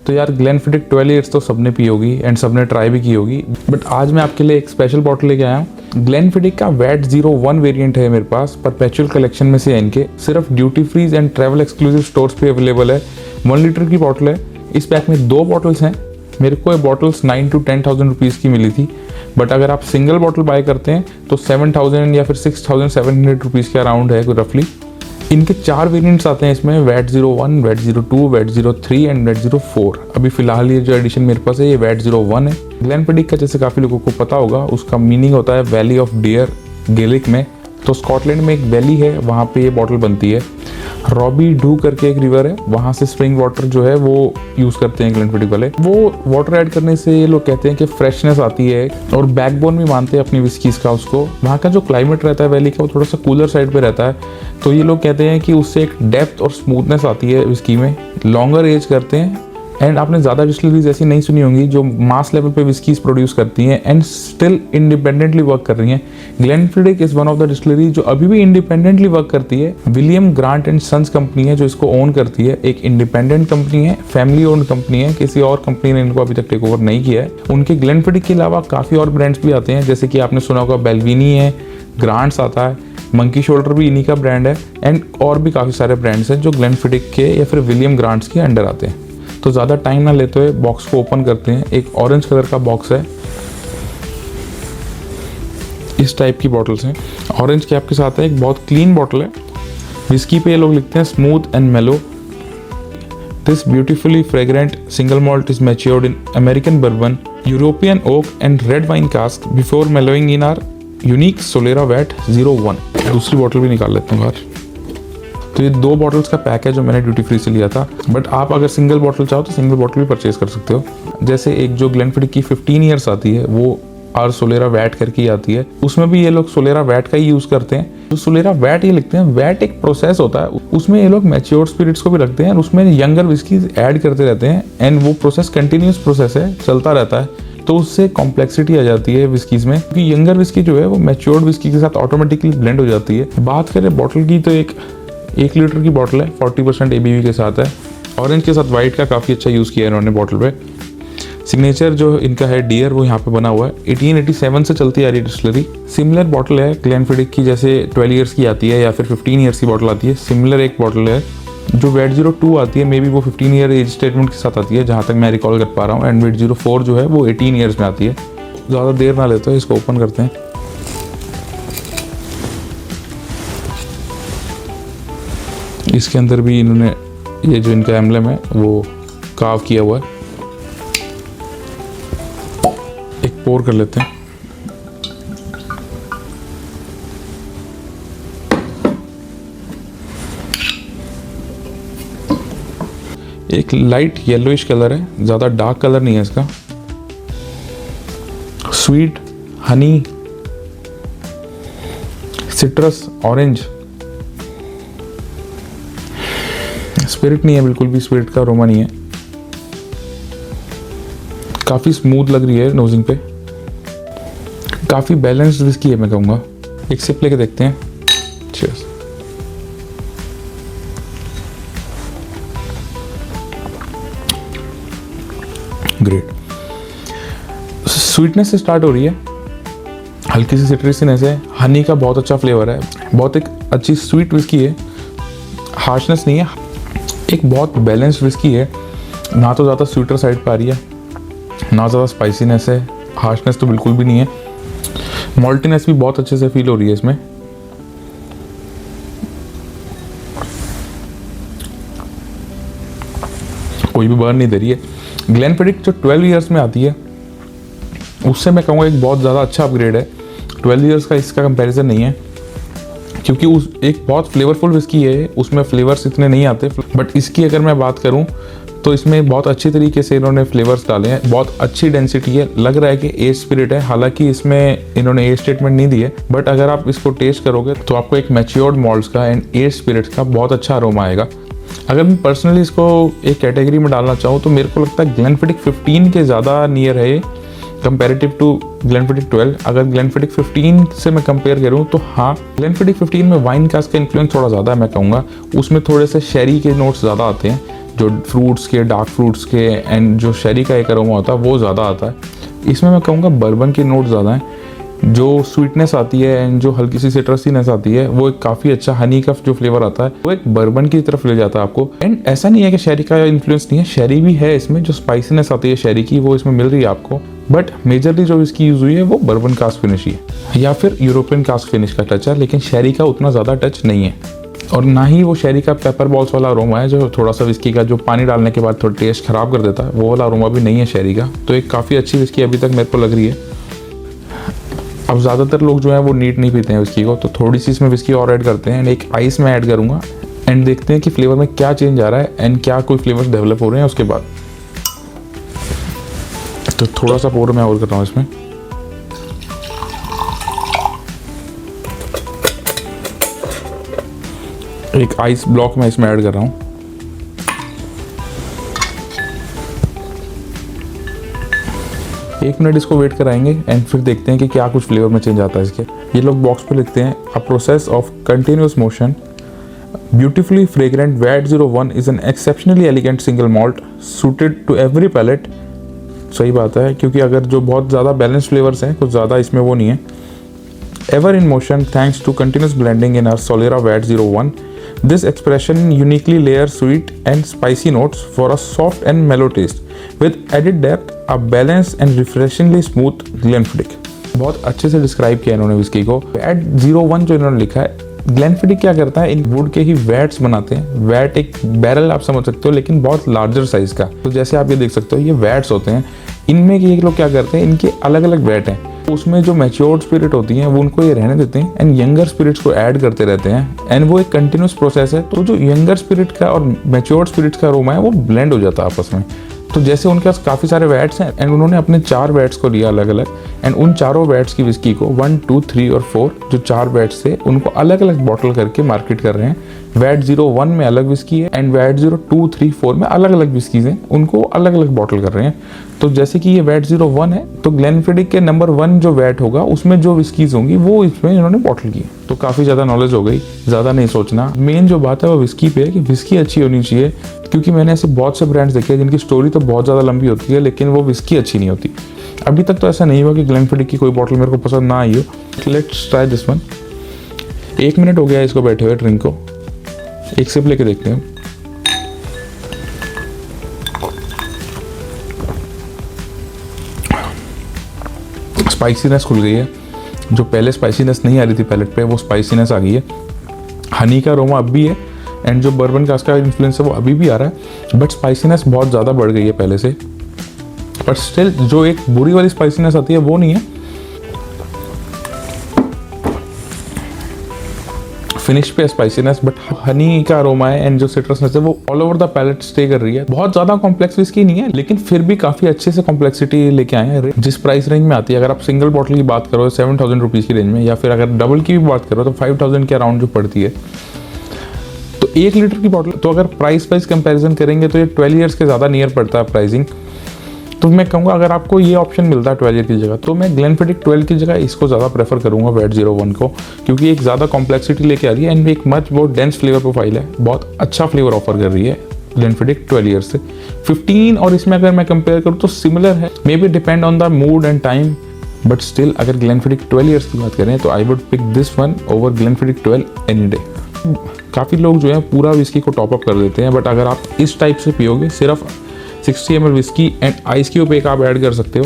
तो यार Glenfiddich 12 years तो सबने पी होगी एंड सबने ट्राई भी की होगी, बट आज मैं आपके लिए एक स्पेशल बॉटल लेके आया हूँ। ग्लेनफिडिक का वैट 01 वेरिएंट है मेरे पास, परपेचुअल कलेक्शन में से है इनके, सिर्फ duty free and travel exclusive stores पे अवेलेबल है। 1 लीटर की बॉटल है। इस पैक में 2 बॉटल्स हैं। मेरे को ये बॉटल्स 9 to 10,000 रुपीज़ की मिली थी, बट अगर आप सिंगल बॉटल बाय करते हैं तो 7,000 या फिर 6,700 रुपीज़ के अराउंड है रफली। इनके 4 वेरिएंट्स आते हैं इसमें, vat 01, vat 02, vat 03 and vat 04। अभी फिलहाल ये जो एडिशन मेरे पास है ये वैट 01 है। ग्लेनफिडिक का जैसे काफ़ी लोगों को पता होगा, उसका मीनिंग होता है वैली ऑफ डियर गेलिक में। तो स्कॉटलैंड में एक वैली है, वहाँ पे ये बॉटल बनती है। रॉबी डू करके एक रिवर है, वहाँ से स्प्रिंग वाटर जो है वो यूज़ करते हैं ग्लेनफिडिक वाले। वो वाटर ऐड करने से ये लोग कहते हैं कि फ्रेशनेस आती है और बैकबोन भी मानते हैं अपनी विस्कीज़ का उसको। वहाँ का जो क्लाइमेट रहता है वैली का, वो थोड़ा सा कूलर साइड पे रहता है, तो ये लोग कहते हैं कि उससे एक डेप्थ और स्मूथनेस आती है विस्की में। लॉन्गर एज करते हैं एंड आपने ज़्यादा डिस्टिलरीज ऐसी नहीं सुनी होंगी जो मास लेवल पे विस्कीज प्रोड्यूस करती हैं एंड स्टिल इंडिपेंडेंटली वर्क कर रही हैं। Glenfiddich is one of the distillery जो अभी भी इंडिपेंडेंटली वर्क करती है। William Grant and sons company है जो इसको ओन करती है। एक इंडिपेंडेंट कंपनी है, फैमिली ओन्ड कंपनी है, किसी और कंपनी ने इनको अभी तक टेक ओवर नहीं किया है। उनके ग्लेनफिडिक के अलावा काफ़ी और ब्रांड्स भी आते हैं, जैसे कि आपने सुना होगा बेल्विनी है, ग्रांट्स आता है, मंकी शोल्डर भी इन्हीं का ब्रांड है एंड और भी काफ़ी सारे ब्रांड्स हैं जो ग्लेनफिडिक के या फिर विलियम ग्रांट्स के अंडर आते हैं। तो ज़्यादा टाइम ना लेते हुए बॉक्स को ओपन करते हैं। एक ऑरेंज कलर का बॉक्स है, इस टाइप की बॉटल्स हैं। ऑरेंज कैप के साथ है, एक बहुत क्लीन बॉटल है। विस्की पे ये लोग लिखते हैं smooth and mellow. This beautifully fragrant single malt is matured in American bourbon, European oak and red wine cask before mellowing in our unique solera vat 01। दूसरी बॉटल भी निकाल लेते हैं बाहर। तो ये 2 बॉटल्स का पैक है जो मैंने ड्यूटी फ्री से लिया था, बट आप अगर सिंगल बॉटल चाहो तो सिंगल बॉटल भी परचेज कर सकते हो। जैसे एक जो ग्लेनफिडिक की 15 ईयर्स आती है वो आर सोलेरा वैट करके आती है, उसमें भी ये लोग सोलेरा वैट का ही यूज़ करते हैं। तो सोलेरा वैट ये लिखते हैं, वैट एक प्रोसेस होता है, उसमें ये लोग मैच्योर स्पिरिट्स को भी रखते हैं और उसमें यंगर विस्कीज ऐड करते रहते हैं एंड वो प्रोसेस कंटिन्यूस प्रोसेस है, चलता रहता है। तो उससे कॉम्प्लेक्सिटी आ जाती है विस्कीज में, क्योंकि यंगर विस्की जो है वो मैच्योर्ड विस्की के साथ ऑटोमेटिकली ब्लेंड हो जाती है। बात करें बॉटल की तो एक 1 लीटर की बॉटल है, 40% ABV के साथ है। ऑरेंज के साथ वाइट का काफ़ी अच्छा यूज़ किया है इन्होंने बॉटल पे। सिग्नेचर जो इनका है डियर वो यहाँ पे बना हुआ है। 1887 से चलती आ रही डिस्टिलरी। सिमिलर बॉटल है ग्लेनफिडिक की, जैसे 12 ईयर्स की आती है या फिर 15 ईयर्स की बॉटल आती है। सिमिलर एक बॉटल है जो वैट 02 आती है, मे बी वो 15 ईयर एज स्टेटमेंट के साथ आती है जहाँ तक मैं रिकॉल कर पा रहा हूँ, एंड वैट 04 जो है वो 18 ईयर्स में आती है। ज़्यादा देर ना लेते हैं, इसको ओपन करते हैं। इसके अंदर भी इन्होंने ये जो इनका एम्ब्लेम है वो कार्व किया हुआ है। एक पोर कर लेते हैं। एक लाइट येलोइश कलर है, ज़्यादा डार्क कलर नहीं है इसका। Sweet, Honey, citrus, orange. Spirit नहीं है, बिल्कुल भी स्पिरिट का अरोमा नहीं है। काफ़ी स्मूथ लग रही है नोजिंग पे, काफ़ी बैलेंस्ड विस्की है मैं कहूँगा। एक सिप लेके देखते हैं। चीयर्स। ग्रेट। स्वीटनेस से स्टार्ट हो रही है, हल्की सी सिट्रसीनेस है, हनी का बहुत अच्छा फ्लेवर है, बहुत एक अच्छी स्वीट विस्की है, हार्शनेस नहीं है, एक बहुत बैलेंस्ड विस्की है। ना तो ज़्यादा स्वीटर साइड पर आ रही है, ना ज़्यादा स्पाइसीनेस है, हार्शनेस तो बिल्कुल भी नहीं है। मॉल्टीनेस भी बहुत अच्छे से फील हो रही है इसमें। कोई भी बर्न नहीं दे रही है। ग्लेनफिडिक जो 12 ईयर्स में आती है उससे मैं कहूँगा एक बहुत ज़्यादा अच्छा अपग्रेड है। 12 ईयर्स का इसका कंपैरिजन नहीं है, क्योंकि उस एक बहुत फ्लेवरफुल विस्की है, उसमें फ्लेवर्स इतने नहीं आते। बट इसकी अगर मैं बात करूं तो इसमें बहुत अच्छी तरीके से इन्होंने फ्लेवर्स डाले हैं, बहुत अच्छी डेंसिटी है, लग रहा है कि एज स्पिरिट है। हालांकि इसमें इन्होंने एज स्टेटमेंट नहीं दी है, बट अगर आप इसको टेस्ट करोगे तो आपको एक मैच्योर्ड मॉल्ट्स का एंड एज स्पिरिट का बहुत अच्छा अरोमा आएगा। अगर मैं पर्सनली इसको एक कैटेगरी में डालना चाहूँ तो मेरे को लगता है ग्लेनफिडिक 15 के ज़्यादा नियर है ये कंपेरेटिव टू ग्लेनफिडिक 12। अगर ग्लेनफिडिक 15 से मैं कंपेयर करूँ तो हाँ, ग्लेनफिडिक 15 में वाइन कास्ट का इन्फ्लुएंस थोड़ा ज़्यादा है मैं कहूँगा। उसमें थोड़े से शेरी के नोट्स ज़्यादा आते हैं, जो फ्रूट्स के, डार्क फ्रूट्स के एंड जो शेरी का एक अरोमा होता है वो ज़्यादा आता है। इसमें मैं कहूँगा बर्बन के नोट ज़्यादा हैं, जो स्वीटनेस आती है एंड जो हल्की सी सिट्रसीनेस आती है वो एक काफ़ी अच्छा हनी का जो फ्लेवर आता है वो एक बर्बन की तरफ ले जाता है आपको। एंड ऐसा नहीं है कि शेरी का इन्फ्लुएंस नहीं है, शेरी भी है इसमें, जो स्पाइसीनेस आती है शेरी की वो इसमें मिल रही है आपको, बट मेजरली जो इसकी यूज़ हुई है वो बर्बन कास्क फिनिश ही है या फिर यूरोपियन कास्क फिनिश का टच है, लेकिन शेरी का उतना ज़्यादा टच नहीं है। और ना ही वो शेरी का पेपर बॉल्स वाला अरोमा है जो थोड़ा सा विस्की का जो पानी डालने के बाद थोड़ा टेस्ट खराब कर देता है, वो वाला अरोमा भी नहीं है शेरी का। तो एक काफ़ी अच्छी विस्की अभी तक मेरे को लग रही है। अब ज़्यादातर लोग जो है वो नीट नहीं पीते हैं विस्की को, तो थोड़ी सी इसमें विस्की और ऐड करते हैं एंड एक आइस में ऐड करूँगा एंड देखते हैं कि फ्लेवर में क्या चेंज आ रहा है एंड क्या कोई फ्लेवर्स डेवलप हो रहे हैं उसके बाद। तो थोड़ा सा पोर मैं और कर रहा हूँ इसमें। एक आइस ब्लॉक मैं इसमें ऐड कर रहा हूँ। एक मिनट इसको वेट कराएंगे एंड फिर देखते हैं कि क्या कुछ फ्लेवर में चेंज आता है इसके। ये लोग बॉक्स पे लिखते हैं a process of continuous motion beautifully fragrant vat 01 is an exceptionally elegant single malt suited to every palate. सही बात है, क्योंकि अगर जो बहुत ज़्यादा बैलेंस फ्लेवर्स हैं कुछ ज़्यादा इसमें वो नहीं है। Ever in motion thanks to continuous blending in our solera vat 01 this expression uniquely layers sweet and spicy notes for a soft and mellow taste with added depth, a balanced and refreshingly smooth Glenfiddich। बहुत अच्छे से describe किया इन्होंने whisky को। VAT 01 जो इन्होंने लिखा है, ग्लेनफिडिक क्या करता है, इन वुड के ही वैट्स बनाते हैं। वैट एक बैरल आप समझ सकते हो लेकिन बहुत लार्जर साइज का। तो जैसे आप ये देख सकते हो ये वैट्स होते हैं, इनमें ये लोग क्या करते हैं, इनके अलग अलग वैट हैं, उसमें जो मैच्योर्ड स्पिरिट होती हैं वो उनको ये रहने देते हैं एंड यंगर स्पिरिट्स को ऐड करते रहते हैं एंड वो एक कंटिन्यूस प्रोसेस है। तो जो यंगर स्पिरिट का और मैच्योर्ड स्पिरिट्स का अरोमा है वो ब्लेंड हो जाता है आपस में। तो जैसे उनके पास काफ़ी सारे वैट्स हैं एंड उन्होंने अपने 4 वैट्स को लिया अलग अलग एंड उन चारों वैट्स की विस्की को 1, 2, 3 और 4 जो 4 वैट्स थे उनको अलग अलग बॉटल करके मार्केट कर रहे हैं। वैट 01 में अलग विस्की है एंड वैट 02, 3, 4 में अलग अलग विस्कीज हैं, उनको अलग अलग बॉटल कर रहे हैं। तो जैसे कि ये वैट 01 है तो ग्लेनफिडिक के नंबर 1 जो वैट होगा उसमें जो विस्कीज होंगी वो इसमें इन्होंने बॉटल की है। तो काफ़ी ज़्यादा नॉलेज हो गई, ज़्यादा नहीं सोचना। मेन जो बात है वो विस्की पे है कि विस्की अच्छी होनी चाहिए, क्योंकि मैंने ऐसे बहुत से ब्रांड्स देखे हैं जिनकी स्टोरी तो बहुत ज़्यादा लंबी होती है लेकिन वो विस्की अच्छी नहीं होती। अभी तक तो ऐसा नहीं हुआ कि ग्लेनफिडिक की कोई बॉटल मेरे को पसंद ना आई हो। Let's try this one. 1 minute हो गया इसको बैठे हुए ड्रिंक को, एक सिप लेके देखते हैं। स्पाइसीनेस खुल गई है, जो पहले स्पाइसीनेस नहीं आ रही थी पैलेट पे वो स्पाइसीनेस आ गई है। हनी का अरोमा अब भी है एंड जो बर्बन कास्क का इन्फ्लुएंस है वो अभी भी आ रहा है, बट स्पाइसीनेस बहुत ज़्यादा बढ़ गई है पहले से। बट स्टिल जो एक बुरी वाली स्पाइसीनेस आती है वो नहीं है। फिनिश पे स्पाइसीनेस बट हनी का अरोमा है एंड जो सिट्रसनेस है वो all over the palate stay कर रही है। बहुत ज़्यादा कॉम्प्लेक्स विस्की नहीं है लेकिन फिर भी काफ़ी अच्छे से कॉम्प्लेक्सिटी लेके आए हैं जिस प्राइस रेंज में आती है। अगर आप सिंगल बॉटल की बात करो 7000 रुपीज़ की रेंज में, या फिर अगर डबल की भी बात करो तो 5000 के अराउंड जो पड़ती है। तो 1 लीटर की बॉटल, तो अगर प्राइस वाइज कंपैरिजन करेंगे तो ये 12 ईयर्स के ज़्यादा नियर पड़ता है प्राइसिंग। तो मैं कहूँगा अगर आपको ये ऑप्शन मिलता है 12 ईयर की जगह तो मैं ग्लेनफिडिक 12 की जगह इसको ज़्यादा प्रेफर करूँगा वैट 01 को, क्योंकि एक ज़्यादा कॉम्प्लेक्सिटी लेके आ रही है एंड एक मच बहुत डेंस फ्लेवर प्रोफाइल है, बहुत अच्छा फ्लेवर ऑफर कर रही है ग्लेनफिडिक 12 ईयर से। 15 और इसमें अगर मैं कंपेयर करूँ तो सिमिलर है, may be depend on the mood and time, but still अगर ग्लेनफिडिक 12 ईयर्स की बात करें तो I would pick this one over Glenfiddich 12 any day. काफ़ी लोग जो है पूरा विस्की को टॉप अप कर देते हैं, बट अगर आप इस टाइप से पियोगे सिर्फ 60 ml whisky and ice cube एक आप ऐड कर सकते हो।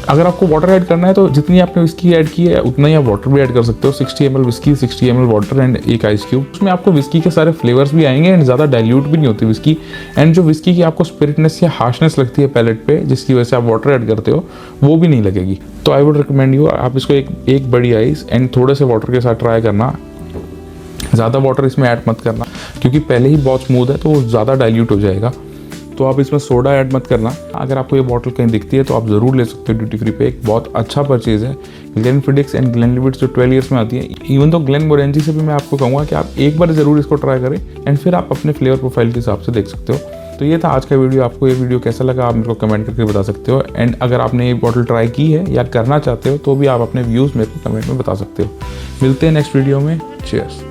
अगर आपको वाटर ऐड करना है तो जितनी आपने विस्की ऐड की है उतना ही आप वाटर भी ऐड कर सकते हो। 60 ml whisky, 60 ml water and एक आइस क्यूब। उसमें आपको विस्की के सारे फ्लेवर्स भी आएंगे एंड ज़्यादा डाइल्यूट भी नहीं होती विस्की। एंड जो विस्की की आपको स्पिरिटनेस या हार्शनेस लगती है पैलेट पे जिसकी वजह से आप वाटर ऐड करते हो वो भी नहीं लगेगी। तो आई वुड रिकमेंड यू आप इसको एक बड़ी आइस एंड थोड़े से वाटर के साथ ट्राई करना। ज़्यादा वाटर इसमें ऐड मत करना क्योंकि पहले ही बहुत स्मूथ है तो वो ज़्यादा डाइल्यूट हो जाएगा। तो आप इसमें सोडा ऐड मत करना। अगर आपको ये बॉटल कहीं दिखती है तो आप ज़रूर ले सकते हो ड्यूटी फ्री पे, एक बहुत अच्छा परचेज़ है। ग्लेनफिडिक्स एंड ग्लेनलिविट्स जो 12 ईयर्स में आती है, इवन तो ग्लेनमोरेंजी से भी मैं आपको कहूँगा कि आप एक बार ज़रूर इसको ट्राई करें एंड फिर आप अपने फ्लेवर प्रोफाइल के हिसाब से देख सकते हो। तो ये था आज का वीडियो। आपको ये वीडियो कैसा लगा आप मेरे को कमेंट करके बता सकते हो एंड अगर आपने ये बॉटल ट्राई की है या करना चाहते हो तो भी आप अपने व्यूज़ मेरे को कमेंट में बता सकते हो। मिलते हैं नेक्स्ट वीडियो में। चीयर्स।